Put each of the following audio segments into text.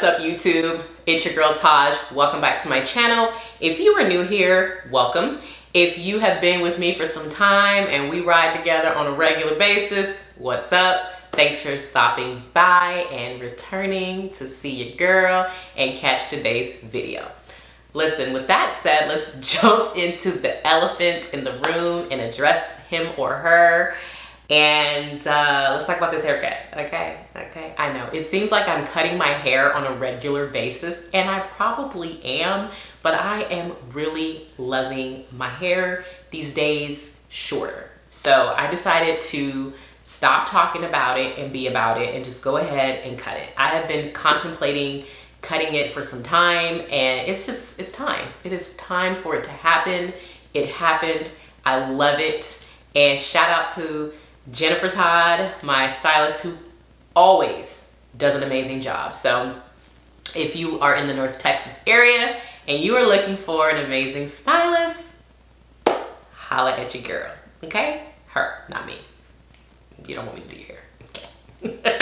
What's up, YouTube? It's your girl Taj. Welcome back to my channel. If you are new here, welcome. If you have been with me for some time and we ride together on a regular basis, what's up? Thanks for stopping by and returning to see your girl and catch today's video. Listen, with that said, let's jump into the elephant in the room and address him or her. And let's talk about this haircut, okay? I know, it seems like I'm cutting my hair on a regular basis, and I probably am, but I am really loving my hair these days shorter. So I decided to stop talking about it and be about it and just go ahead and cut it. I have been contemplating cutting it for some time, and it's time. It is time for it to happen. It happened. I love it. And shout out to Jennifer Todd, my stylist, who always does an amazing job. So if you are in the North Texas area and you are looking for an amazing stylist, holla at your girl, okay? Her, not me. You don't want me to do your hair, okay?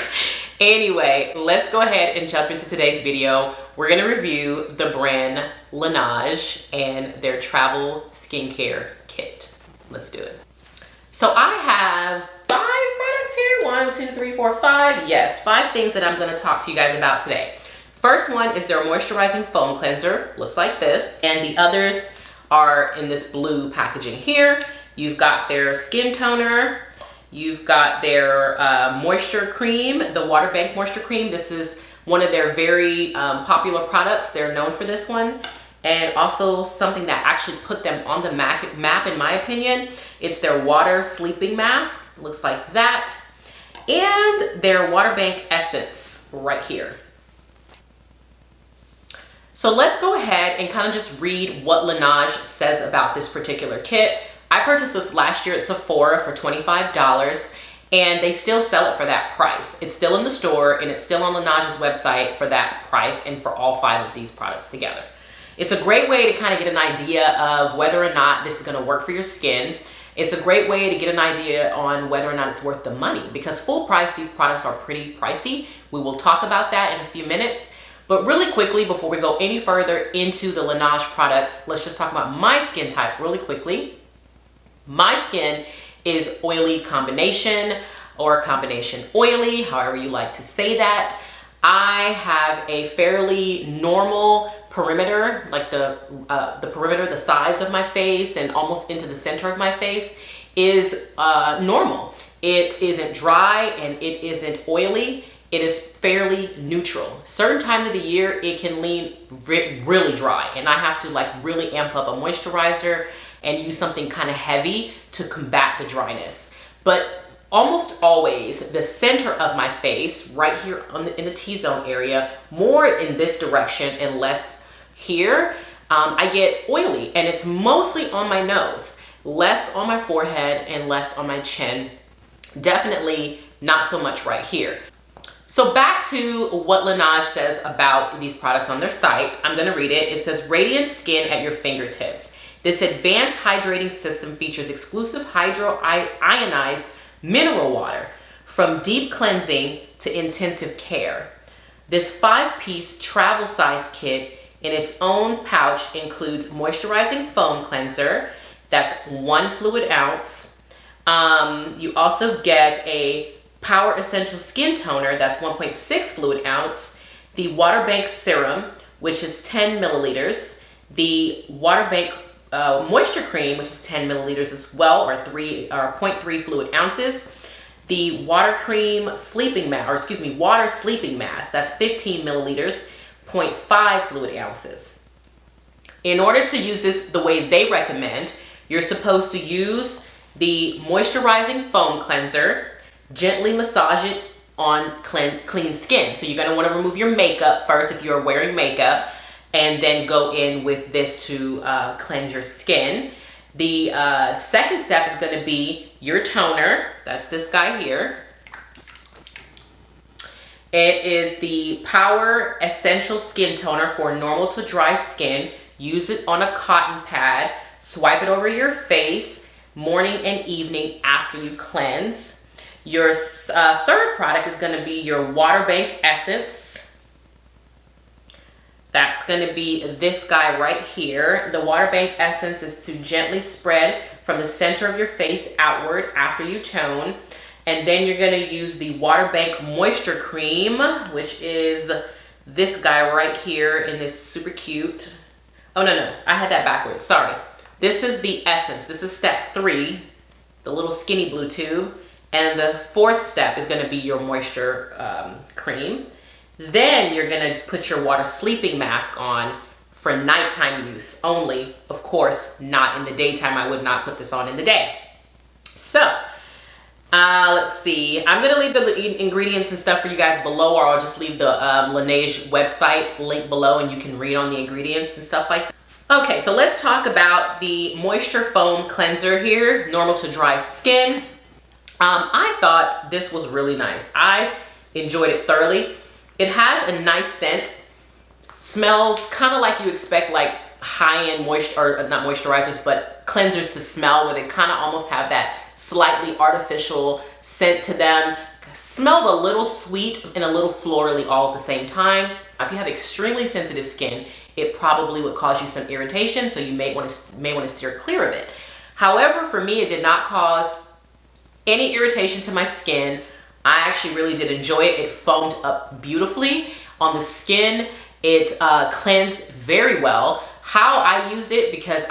Anyway, let's go ahead and jump into today's video. We're gonna review the brand Laneige and their travel skincare kit. Let's do it. So I have 5 products here. 1, 2, 3, 4, 5. Yes, 5 things that I'm going to talk to you guys about today. First one is their moisturizing foam cleanser. Looks like this. And the others are in this blue packaging here. You've got their skin toner. You've got their moisture cream, the Water Bank Moisture Cream. This is one of their very popular products. They're known for this one. And also something that actually put them on the map, in my opinion. It's their water sleeping mask. Looks like that. And their Water Bank Essence right here. So let's go ahead and kind of just read what Laneige says about this particular kit. I purchased this last year at Sephora for $25, and they still sell it for that price. It's still in the store, and it's still on Laneige's website for that price and for all 5 of these products together. It's a great way to kind of get an idea of whether or not this is going to work for your skin. It's a great way to get an idea on whether or not it's worth the money, because full price, these products are pretty pricey. We will talk about that in a few minutes. But really quickly, before we go any further into the Laneige products, let's just talk about my skin type really quickly. My skin is oily combination, or combination oily, however you like to say that. I have a fairly normal perimeter, like the perimeter, the sides of my face and almost into the center of my face is normal. It isn't dry and it isn't oily. It is fairly neutral. Certain times of the year, it can lean really dry, and I have to like really amp up a moisturizer and use something kind of heavy to combat the dryness. But almost always the center of my face, right here in the T-zone area, more in this direction and less here, I get oily, and it's mostly on my nose, less on my forehead and less on my chin. Definitely not so much right here. So back to what Laneige says about these products on their site. I'm gonna read it. It says, radiant skin at your fingertips. This advanced hydrating system features exclusive hydro-ionized mineral water, from deep cleansing to intensive care. This 5-piece travel size kit in its own pouch includes moisturizing foam cleanser, that's 1 fluid ounce. You also get a Power Essential Skin Toner, that's 1.6 fluid ounce. The Water Bank Serum, which is 10 milliliters. The Water Bank Moisture Cream, which is 10 milliliters as well, or 0.3 fluid ounces. The Water Cream Sleeping Mask, or excuse me, Water Sleeping Mask, that's 15 milliliters, 0.5 fluid ounces. In order to use this the way they recommend, you're supposed to use the moisturizing foam cleanser, gently massage it on clean skin. So you're going to want to remove your makeup first if you're wearing makeup, and then go in with this to cleanse your skin. The second step is going to be your toner. That's this guy here. It is the Power Essential Skin Toner for normal to dry skin. Use it on a cotton pad. Swipe it over your face morning and evening after you cleanse. Your third product is going to be your Water Bank Essence. going to be this guy right here. The Water Bank Essence is to gently spread from the center of your face outward after you tone. And then you're going to use the Water Bank Moisture Cream, which is this guy right here in this super cute. Oh, no, I had that backwards. Sorry. This is the Essence. This is step 3, the little skinny blue tube. And the 4th step is going to be your moisture cream. Then you're going to put your water sleeping mask on for nighttime use only. Of course, not in the daytime. I would not put this on in the day. So, let's see. I'm going to leave the ingredients and stuff for you guys below, or I'll just leave the Laneige website link below and you can read on the ingredients and stuff like that. Okay, so let's talk about the Moisture Foam Cleanser here, normal to dry skin. I thought this was really nice. I enjoyed it thoroughly. It has a nice scent. Smells kind of like you expect like high-end not moisturizers, but cleansers to smell, where they kind of almost have that slightly artificial scent to them. Smells a little sweet and a little florally all at the same time. If you have extremely sensitive skin, it probably would cause you some irritation, so you may want to steer clear of it. However, for me, it did not cause any irritation to my skin. I actually really did enjoy it. It foamed up beautifully on the skin. It cleansed very well. How I used it, because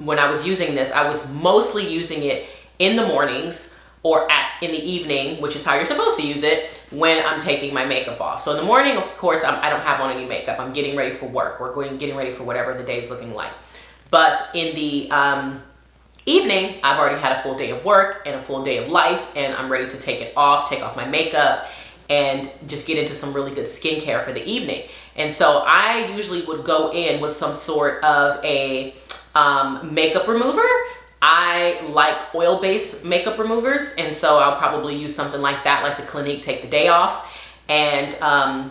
when I was using this, I was mostly using it in the mornings or in the evening, which is how you're supposed to use it, when I'm taking my makeup off. So in the morning, of course, I don't have on any makeup. I'm getting ready for work or getting ready for whatever the day's looking like. But in the evening, I've already had a full day of work and a full day of life, and I'm ready to take off my makeup and just get into some really good skincare for the evening. And so I usually would go in with some sort of a makeup remover. I like oil-based makeup removers, and so I'll probably use something like that, like the Clinique Take the Day Off, and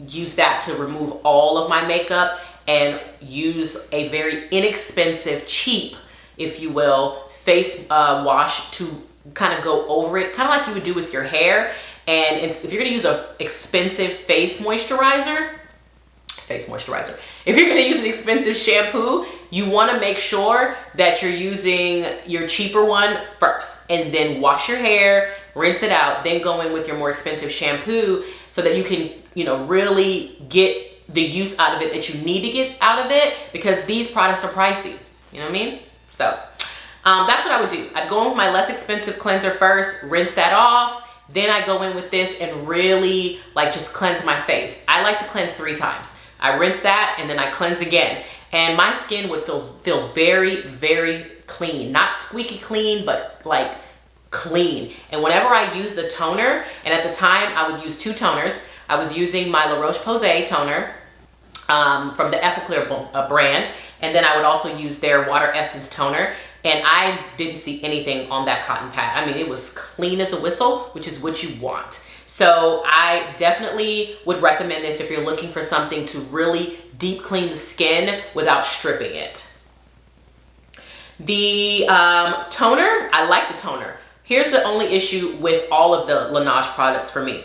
use that to remove all of my makeup, and use a very inexpensive, cheap, if you will, face wash to kind of go over it, kind of like you would do with your hair. And if you're going to use an expensive face moisturizer, if you're going to use an expensive shampoo, you want to make sure that you're using your cheaper one first, and then wash your hair, rinse it out, then go in with your more expensive shampoo, so that you can, really get the use out of it that you need to get out of it, because these products are pricey. You know what I mean? So that's what I would do. I'd go in with my less expensive cleanser first, rinse that off. Then I go in with this and really just cleanse my face. I like to cleanse 3 times. I rinse that and then I cleanse again. And my skin would feel very, very clean. Not squeaky clean, but clean. And whenever I use the toner, and at the time I would use 2 toners. I was using my La Roche-Posay toner from the Effaclear brand. And then I would also use their Water Essence toner. And I didn't see anything on that cotton pad. I mean, it was clean as a whistle, which is what you want. So I definitely would recommend this if you're looking for something to really deep clean the skin without stripping it. The toner, I like the toner. Here's the only issue with all of the Laneige products for me.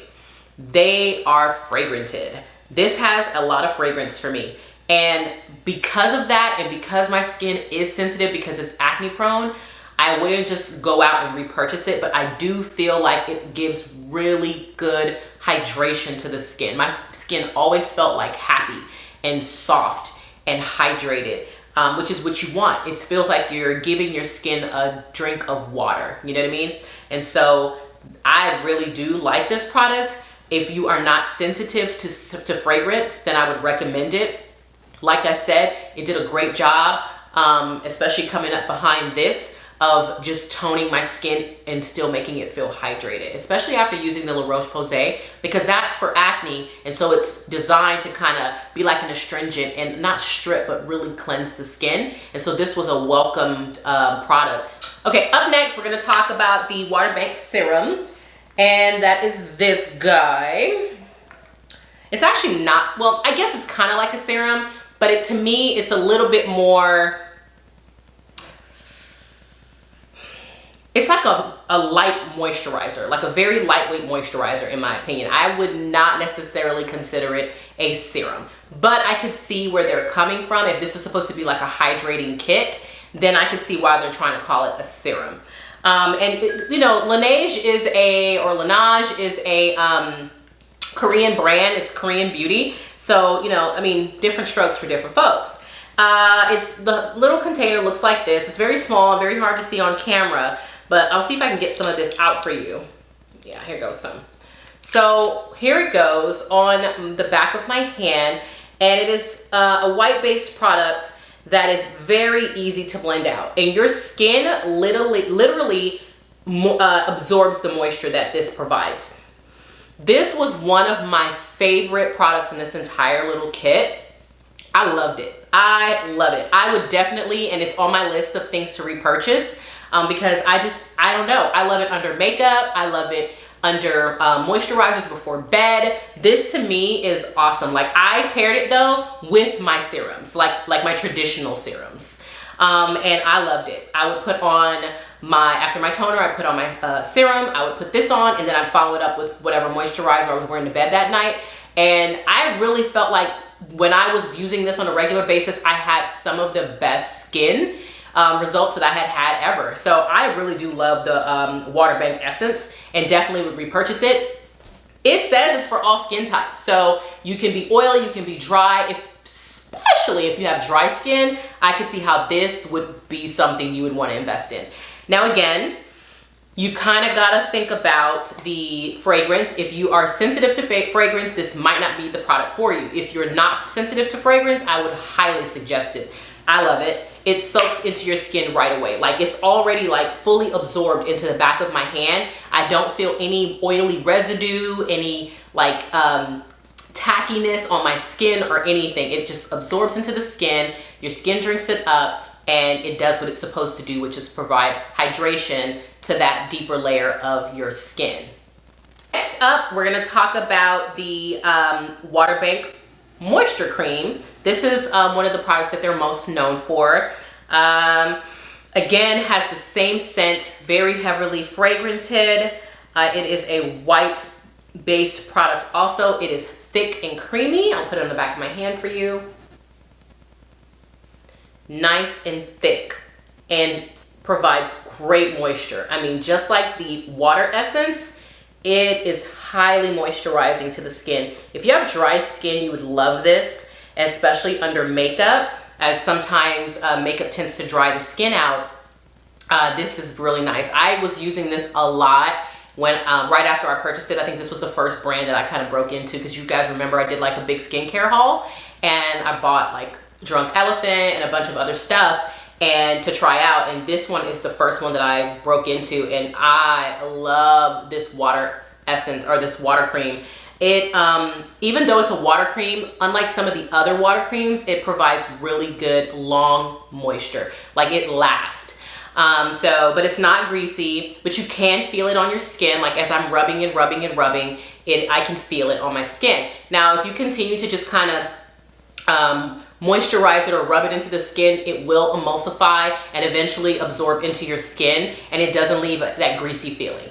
They are fragranted. This has a lot of fragrance for me. And because of that, and because my skin is sensitive, because it's acne prone, I wouldn't just go out and repurchase it, but I do feel like it gives really good hydration to the skin. My skin always felt happy and soft and hydrated, which is what you want. It feels like you're giving your skin a drink of water, you know what I mean? And so I really do like this product. If you are not sensitive to fragrance, then I would recommend it. Like I said, it did a great job, especially coming up behind this, of just toning my skin and still making it feel hydrated, especially after using the La Roche-Posay, because that's for acne, and so it's designed to kind of be like an astringent and not strip, but really cleanse the skin. And so this was a welcomed product. Okay, up next, we're gonna talk about the Water Bank Serum, and that is this guy. It's actually not, well, I guess it's kind of like a serum, but to me, it's a little bit more, it's like a light moisturizer, like a very lightweight moisturizer in my opinion. I would not necessarily consider it a serum, but I could see where they're coming from. If this is supposed to be like a hydrating kit, then I could see why they're trying to call it a serum. You know, Laneige is a Korean brand. It's Korean beauty. So, you know, I mean, different strokes for different folks. It's the little container looks like this. It's very small, very hard to see on camera, but I'll see if I can get some of this out for you. Yeah, here goes some. So here it goes on the back of my hand, and it is a white-based product that is very easy to blend out, and your skin literally absorbs the moisture that this provides. This was one of my favorite products in this entire little kit. I loved it. I love it. I would definitely, and it's on my list of things to repurchase because I don't know. I love it under makeup. I love it under moisturizers before bed. This to me is awesome. Like, I paired it though with my serums, like my traditional serums. And I loved it. I would put on after my toner, I put on my serum, I would put this on, and then I'd follow it up with whatever moisturizer I was wearing to bed that night. And I really felt like when I was using this on a regular basis, I had some of the best skin results that I had ever. So I really do love the Water Bank Essence and definitely would repurchase it. It says it's for all skin types. So you can be oily, you can be dry. Especially if you have dry skin, I could see how this would be something you would want to invest in. Now again, you kind of got to think about the fragrance. If you are sensitive to fragrance, this might not be the product for you. If you're not sensitive to fragrance, I would highly suggest it. I love it. It soaks into your skin right away. Like, it's already like fully absorbed into the back of my hand. I don't feel any oily residue, any like tackiness on my skin or anything. It just absorbs into the skin. Your skin drinks it up, and it does what it's supposed to do, which is provide hydration to that deeper layer of your skin. Next up, we're gonna talk about the Water Bank Moisture Cream. This is one of the products that they're most known for. Again, has the same scent, very heavily fragranted. It is a white-based product also. It is thick and creamy. I'll put it on the back of my hand for you. Nice and thick, and provides great moisture. I mean, just like the water essence, it is highly moisturizing to the skin. If you have dry skin, you would love this, especially under makeup, as sometimes makeup tends to dry the skin out. This is really nice. I was using this a lot when right after I purchased it. I think this was the first brand that I kind of broke into, because you guys remember I did like a big skincare haul, and I bought like Drunk Elephant and a bunch of other stuff and to try out, and this one is the first one that I broke into, and I love this water essence, or this water cream. It even though it's a water cream, unlike some of the other water creams, it provides really good long moisture. Like, it lasts. But it's not greasy, but you can feel it on your skin. Like, as I'm rubbing and rubbing and rubbing it, I can feel it on my skin. Now, if you continue to just kind of moisturize it or rub it into the skin, it will emulsify and eventually absorb into your skin, and it doesn't leave that greasy feeling.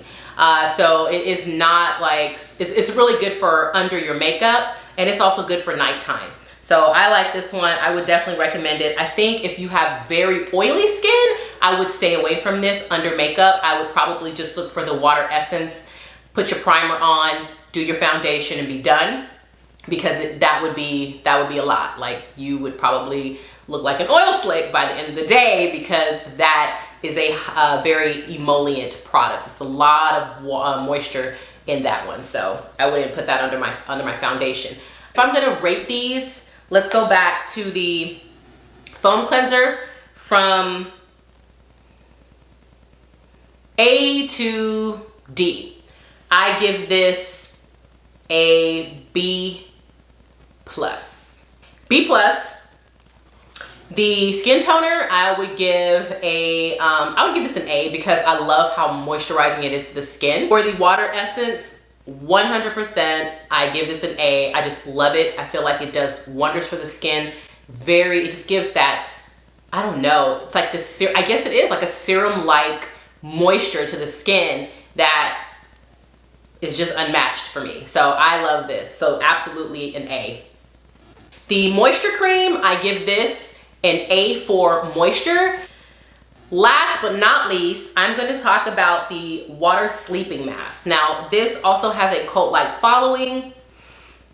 So it is not like, it's really good for under your makeup, and it's also good for nighttime. So I like this one. I would definitely recommend it. I think if you have very oily skin, I would stay away from this under makeup. I would probably just look for the water essence, put your primer on, do your foundation, and be done. Because that would be a lot. Like, you would probably look like an oil slick by the end of the day, because that is a very emollient product. It's a lot of moisture in that one, so I wouldn't put that under my foundation. If I'm gonna rate these, let's go back to the foam cleanser. From A to D, I give this a B+. B+. The skin toner, I would give this an A, because I love how moisturizing it is to the skin. For the water essence, 100%, I give this an A. I just love it. I feel like it does wonders for the skin. It just gives that, I don't know, it's like I guess it is like a serum-like moisture to the skin that is just unmatched for me. So I love this. So absolutely an A. The moisture cream, I give this an A for moisture. Last but not least, I'm going to talk about the water sleeping mask. Now, this also has a cult-like following,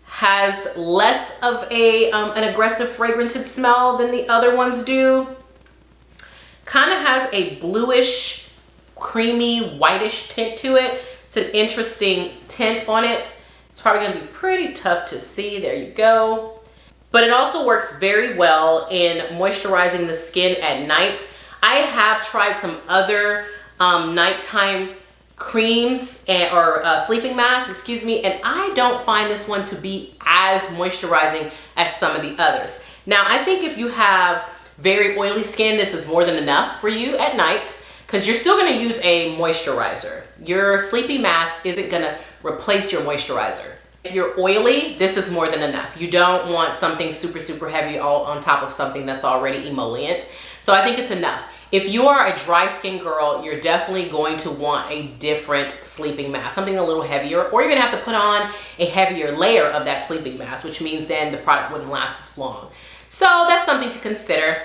has less of an aggressive fragranted smell than the other ones do. Kind of has a bluish, creamy, whitish tint to it. It's an interesting tint on it. It's probably going to be pretty tough to see. There you go. But it also works very well in moisturizing the skin at night. I have tried some other nighttime creams or sleeping masks, excuse me, and I don't find this one to be as moisturizing as some of the others. Now, I think if you have very oily skin, this is more than enough for you at night, because you're still going to use a moisturizer. Your sleeping mask isn't going to replace your moisturizer. If you're oily, this is more than enough. You don't want something super, super heavy all on top of something that's already emollient. So I think it's enough. If you are a dry skin girl, you're definitely going to want a different sleeping mask, something a little heavier, or you're gonna have to put on a heavier layer of that sleeping mask, which means then the product wouldn't last as long. So that's something to consider.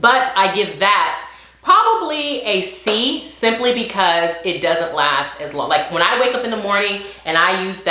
But I give that probably a C, simply because it doesn't last as long. Like when I wake up in the morning and I use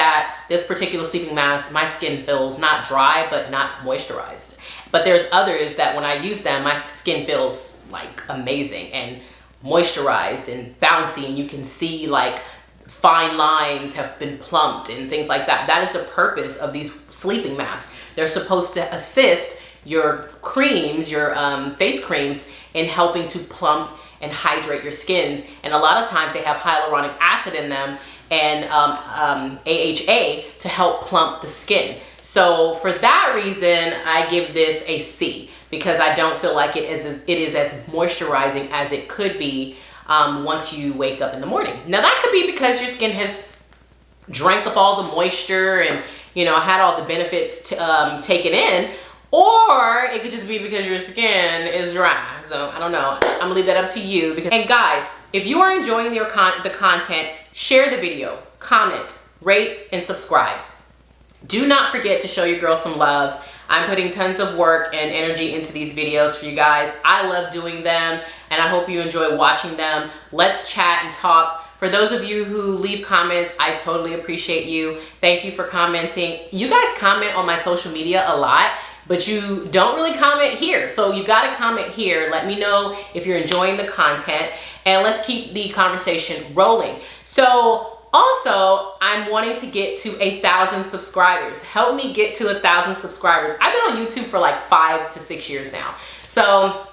this particular sleeping mask, my skin feels not dry, but not moisturized. But there's others that when I use them, my skin feels like amazing and moisturized and bouncy, and you can see like fine lines have been plumped and things like that. That is the purpose of these sleeping masks. They're supposed to assist your creams, your face creams, in helping to plump and hydrate your skin. And a lot of times they have hyaluronic acid in them and AHA to help plump the skin. So for that reason, I give this a C, because I don't feel like it is as moisturizing as it could be once you wake up in the morning. Now that could be because your skin has drank up all the moisture and, you know, had all the benefits taken in, or it could just be because your skin is dry. So I don't know. I'm gonna leave that up to you. And guys, if you are enjoying the content, share the video, comment, rate, and subscribe. Do not forget to show your girl some love. I'm putting tons of work and energy into these videos for you guys. I love doing them, and I hope you enjoy watching them. Let's chat and talk. For those of you who leave comments, I totally appreciate you. Thank you for commenting. You guys comment on my social media a lot, but you don't really comment here. So you gotta comment here. Let me know if you're enjoying the content, and let's keep the conversation rolling. So also, I'm wanting to get to 1,000 subscribers. Help me get to 1,000 subscribers. I've been on YouTube for like 5 to 6 years now. So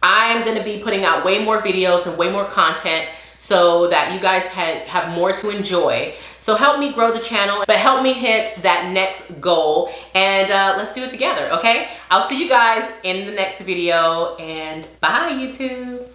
I'm gonna be putting out way more videos and way more content so that you guys have more to enjoy. So help me grow the channel, but help me hit that next goal, and let's do it together, okay? I'll see you guys in the next video, and bye, YouTube.